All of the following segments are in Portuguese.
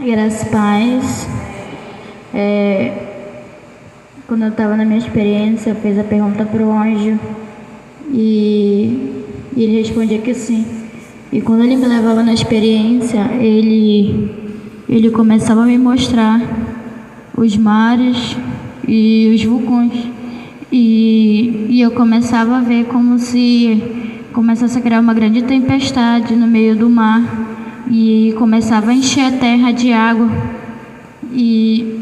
Graças a paz. Quando eu estava na minha experiência, eu fiz a pergunta para o anjo e ele respondia que sim. E quando ele me levava na experiência, ele começava a me mostrar os mares e os vulcões. E eu começava a ver como se começasse a criar uma grande tempestade no meio do mar. E começava a encher a terra de água e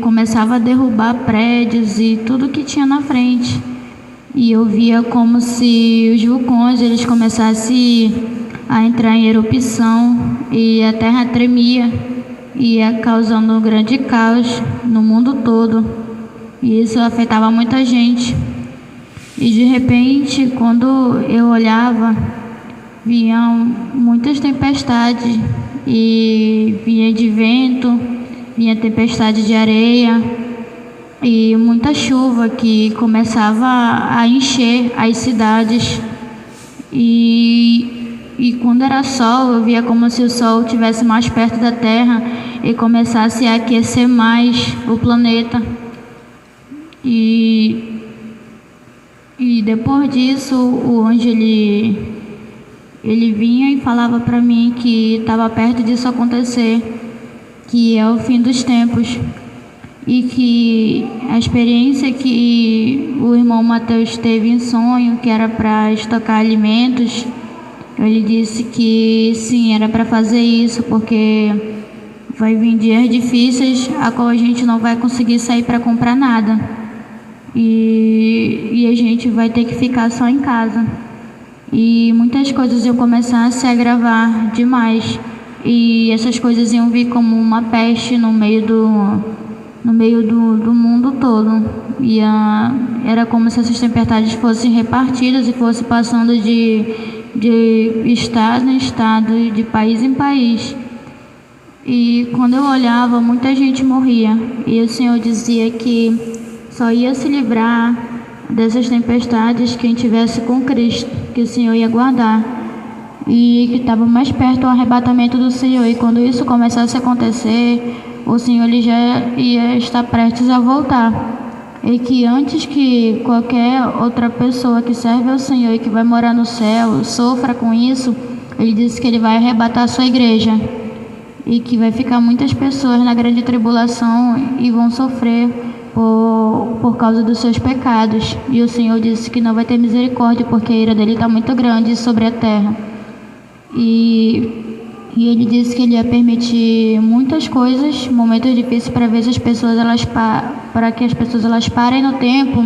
começava a derrubar prédios e tudo que tinha na frente. E eu via como se os vulcões eles começassem a entrar em erupção e a terra tremia, ia causando um grande caos no mundo todo. E isso afetava muita gente. E de repente, quando eu olhava, vinham muitas tempestades e vinha de vento, vinha tempestade de areia e muita chuva que começava a encher as cidades e quando era sol eu via como se o sol estivesse mais perto da terra e começasse a aquecer mais o planeta e depois disso o anjo ele vinha e falava para mim que estava perto disso acontecer, que é o fim dos tempos, e que a experiência que o irmão Mateus teve em sonho, que era para estocar alimentos, ele disse que sim, era para fazer isso, porque vai vir dias difíceis, a qual a gente não vai conseguir sair para comprar nada, e a gente vai ter que ficar só em casa. E muitas coisas iam começar a se agravar demais e essas coisas iam vir como uma peste no meio do mundo todo. Era como se essas tempestades fossem repartidas e fossem passando de estado em estado, de país em país. E quando eu olhava, muita gente morria e o Senhor dizia que só ia se livrar dessas tempestades quem tivesse com Cristo, que o Senhor ia guardar e que estava mais perto do arrebatamento do Senhor. E quando isso começasse a acontecer, o Senhor ele já ia estar prestes a voltar, e que antes que qualquer outra pessoa que serve ao Senhor e que vai morar no céu sofra com isso, ele disse que ele vai arrebatar a sua igreja e que vai ficar muitas pessoas na grande tribulação e vão sofrer por causa dos seus pecados. E o Senhor disse que não vai ter misericórdia, porque a ira dele está muito grande sobre a terra. E ele disse que ele ia permitir muitas coisas, momentos difíceis, para ver se as pessoas para que as pessoas elas parem no tempo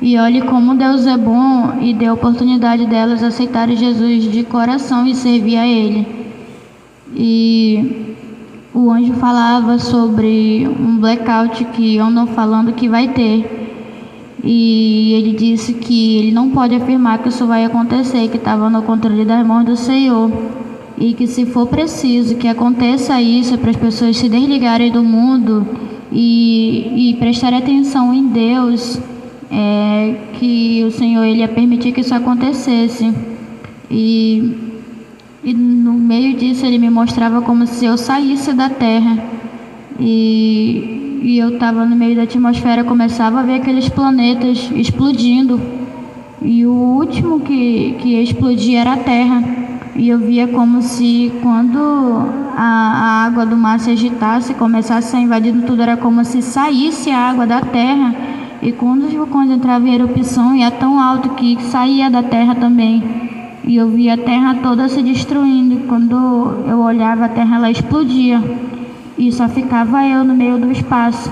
e olhem como Deus é bom e dê a oportunidade delas aceitarem Jesus de coração e servir a Ele. E o anjo falava sobre um blackout que andam falando que vai ter. E ele disse que ele não pode afirmar que isso vai acontecer, que estava no controle das mãos do Senhor. E que se for preciso que aconteça isso, para as pessoas se desligarem do mundo e prestarem atenção em Deus, que o Senhor ele ia permitir que isso acontecesse. E no meio disso ele me mostrava como se eu saísse da terra e eu estava no meio da atmosfera, começava a ver aqueles planetas explodindo e o último que ia explodir era a terra. E eu via como se quando a água do mar se agitasse, começasse a invadir tudo, era como se saísse a água da terra, e quando os vulcões entravam em erupção ia tão alto que saía da terra também. E eu via a terra toda se destruindo, e quando eu olhava a terra ela explodia, e só ficava eu no meio do espaço.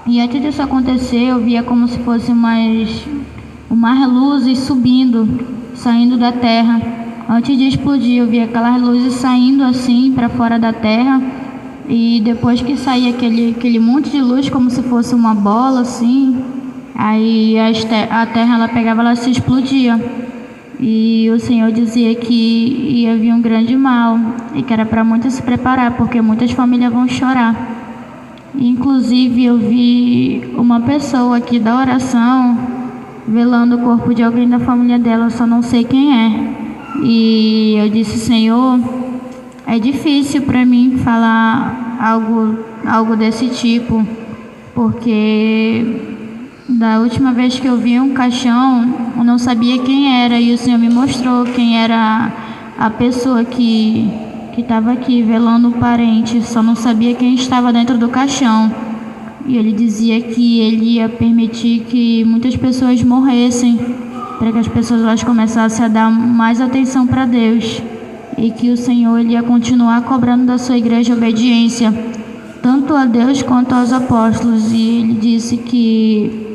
E antes disso acontecer, eu via como se fosse umas luzes subindo, saindo da terra. Antes de explodir, eu via aquelas luzes saindo assim para fora da terra, e depois que saía aquele monte de luz, como se fosse uma bola assim, Aí a terra ela pegava, ela se explodia. E o Senhor dizia que ia vir um grande mal e que era para muitos se preparar, porque muitas famílias vão chorar. Inclusive eu vi uma pessoa aqui da oração velando o corpo de alguém da família dela, eu só não sei quem é. E eu disse: Senhor, é difícil para mim falar algo desse tipo, porque da última vez que eu vi um caixão, eu não sabia quem era, e o Senhor me mostrou quem era a pessoa que estava aqui velando o parente, só não sabia quem estava dentro do caixão. E ele dizia que ele ia permitir que muitas pessoas morressem, para que as pessoas elas começassem a dar mais atenção para Deus, e que o Senhor ele ia continuar cobrando da sua igreja obediência, tanto a Deus quanto aos apóstolos. E ele disse que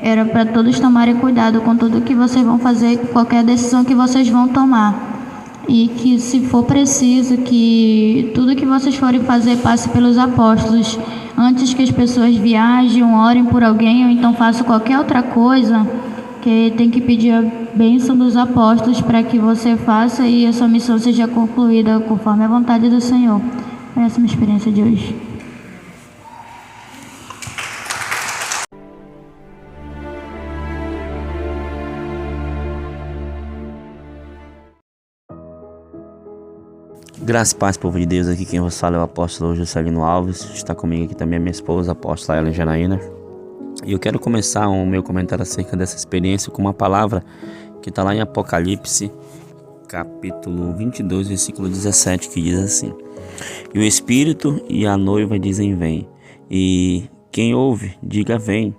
era para todos tomarem cuidado com tudo que vocês vão fazer, qualquer decisão que vocês vão tomar. E que, se for preciso, que tudo que vocês forem fazer passe pelos apóstolos. Antes que as pessoas viajem, orem por alguém, ou então façam qualquer outra coisa, que tem que pedir a bênção dos apóstolos para que você faça e a sua missão seja concluída conforme a vontade do Senhor. Essa é a minha experiência de hoje. Graças e paz, povo de Deus. Aqui quem vos fala é o apóstolo Juscelino Alves. Está comigo aqui também a minha esposa, a apóstola Ellen Janaína. E eu quero começar o meu comentário acerca dessa experiência com uma palavra que está lá em Apocalipse, capítulo 22, versículo 17, que diz assim: E o Espírito e a noiva dizem: vem. E quem ouve, diga: vem.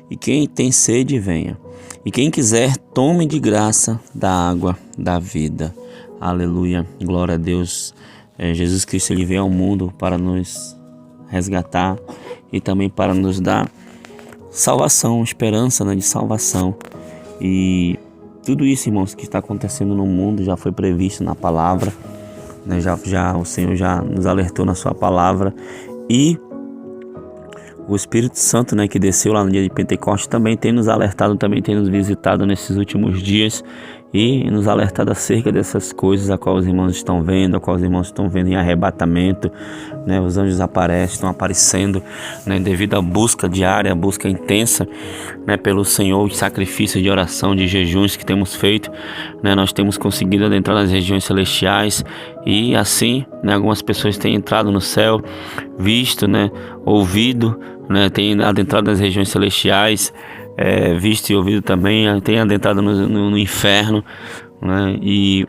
E quem tem sede, venha. E quem quiser, tome de graça da água da vida. Aleluia, glória a Deus. Jesus Cristo ele veio ao mundo para nos resgatar e também para nos dar salvação, esperança, né, de salvação. E tudo isso, irmãos, que está acontecendo no mundo já foi previsto na palavra, né? O Senhor já nos alertou na sua palavra. E o Espírito Santo, né, que desceu lá no dia de Pentecostes, também tem nos alertado, também tem nos visitado nesses últimos dias e nos alertado acerca dessas coisas a qual os irmãos estão vendo, a qual os irmãos estão vendo em arrebatamento, né? Os anjos estão aparecendo, né, devido à busca diária, à busca intensa, né, pelo Senhor, os sacrifícios de oração, de jejuns que temos feito, né? Nós temos conseguido adentrar nas regiões celestiais e assim, né, algumas pessoas têm entrado no céu, visto, né, ouvido, né, têm adentrado nas regiões celestiais, visto e ouvido também, tem adentrado no inferno, né? E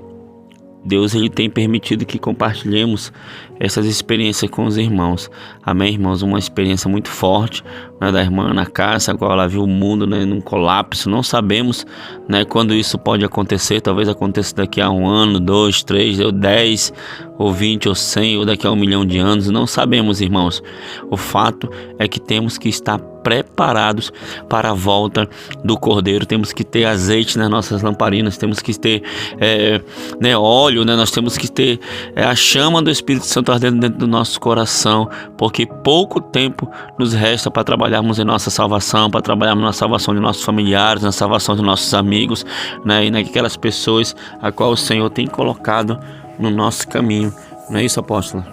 Deus ele tem permitido que compartilhemos essas experiências com os irmãos. Amém, irmãos? Uma experiência muito forte, né, da irmã Ana Cássia, a qual ela viu o mundo, né, num colapso. Não sabemos, né, quando isso pode acontecer. Talvez aconteça daqui a 1 ano, 2, 3, ou 10, ou 20, ou 100, ou daqui a 1 milhão de anos. Não sabemos, irmãos. O fato é que temos que estar preparados para a volta do Cordeiro. Temos que ter azeite nas nossas lamparinas, temos que ter óleo, né? Nós temos que ter a chama do Espírito Santo ardendo dentro do nosso coração, porque pouco tempo nos resta para trabalharmos em nossa salvação, para trabalharmos na salvação de nossos familiares, na salvação de nossos amigos, né? E naquelas pessoas a qual o Senhor tem colocado no nosso caminho. Não é isso, apóstolo?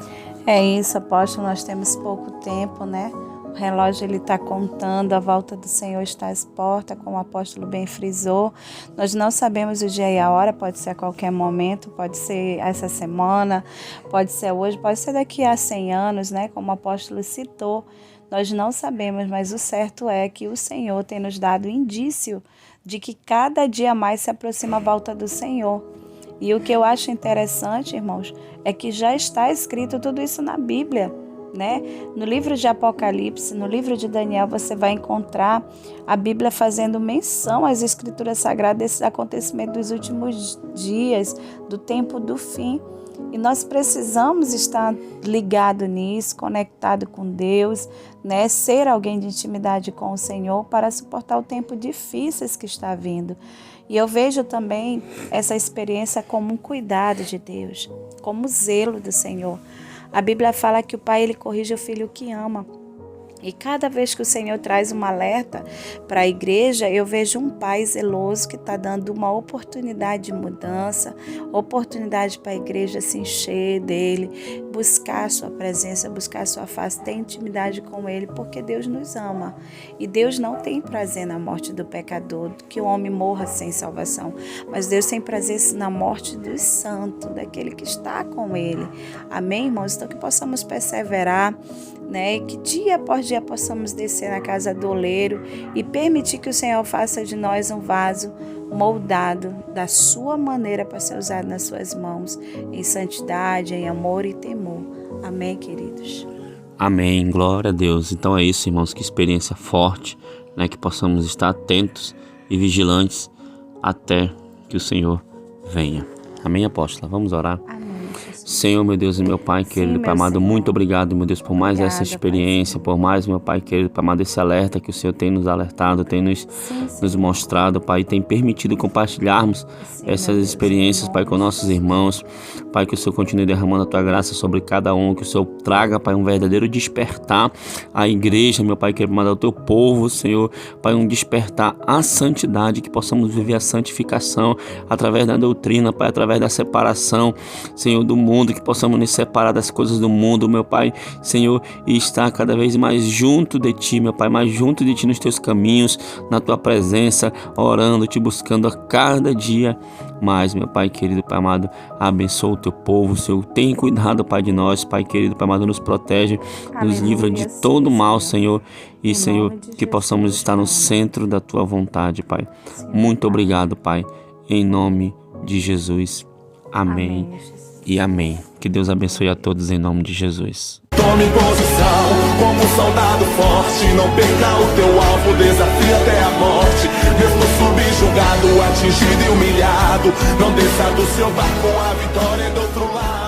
É isso, apóstolo. Nós temos pouco tempo, né? O relógio ele está contando, a volta do Senhor está às portas, como o apóstolo bem frisou. Nós não sabemos o dia e a hora, pode ser a qualquer momento, pode ser essa semana, pode ser hoje, pode ser daqui a 100 anos, né? Como o apóstolo citou. Nós não sabemos, mas o certo é que o Senhor tem nos dado indício de que cada dia mais se aproxima a volta do Senhor. E o que eu acho interessante, irmãos, é que já está escrito tudo isso na Bíblia, né? No livro de Apocalipse, no livro de Daniel, você vai encontrar a Bíblia fazendo menção às Escrituras Sagradas, desses acontecimentos dos últimos dias, do tempo do fim. E nós precisamos estar ligado nisso, conectado com Deus, né? Ser alguém de intimidade com o Senhor para suportar o tempo difíceis que está vindo. E eu vejo também essa experiência como um cuidado de Deus, como zelo do Senhor. A Bíblia fala que o pai ele corrige o filho que ama. E cada vez que o Senhor traz um alerta para a igreja, eu vejo um Pai zeloso que está dando uma oportunidade de mudança, oportunidade para a igreja se encher dele, buscar a sua presença, buscar a sua face, ter intimidade com ele, porque Deus nos ama. E Deus não tem prazer na morte do pecador, que o homem morra sem salvação. Mas Deus tem prazer na morte dos santos, daquele que está com ele. Amém, irmãos? Então que possamos perseverar, né? Que dia após dia possamos descer na casa do oleiro e permitir que o Senhor faça de nós um vaso moldado da sua maneira para ser usado nas suas mãos, em santidade, em amor e temor. Amém, queridos? Amém, glória a Deus. Então é isso, irmãos, que experiência forte, né? Que possamos estar atentos e vigilantes até que o Senhor venha. Amém, apóstola? Vamos orar? Amém, Jesus. Senhor, meu Deus e meu Pai querido, Pai amado, muito obrigado, meu Deus, por mais essa experiência, por mais, meu Pai querido, Pai amado, esse alerta que o Senhor tem nos alertado, tem nos mostrado, Pai, e tem permitido compartilharmos essas experiências, Pai, com nossos irmãos. Pai, que o Senhor continue derramando a Tua graça sobre cada um, que o Senhor traga, Pai, um verdadeiro despertar à igreja, meu Pai querido, ao Teu povo, Senhor, Pai, um despertar à santidade, que possamos viver a santificação através da doutrina, Pai, através da separação, Senhor, do mundo, que possamos nos separar das coisas do mundo, meu Pai, Senhor, e estar cada vez mais junto de Ti, meu Pai, mais junto de Ti nos Teus caminhos, na Tua presença, orando, Te buscando a cada dia mais, meu Pai querido, Pai amado, abençoa o Teu povo, Senhor, tem cuidado, Pai, de nós, Pai querido, Pai amado, nos protege, nos livra de todo mal, Senhor, e Senhor, que possamos estar no centro da Tua vontade, Pai. Muito obrigado, Pai, em nome de Jesus. Amém e amém. Que Deus abençoe a todos em nome de Jesus. Tome posição como um soldado forte. Não perca o teu alvo, desafie até a morte. Mesmo subjugado, atingido e humilhado, não desça do seu barco, a vitória é do outro lado.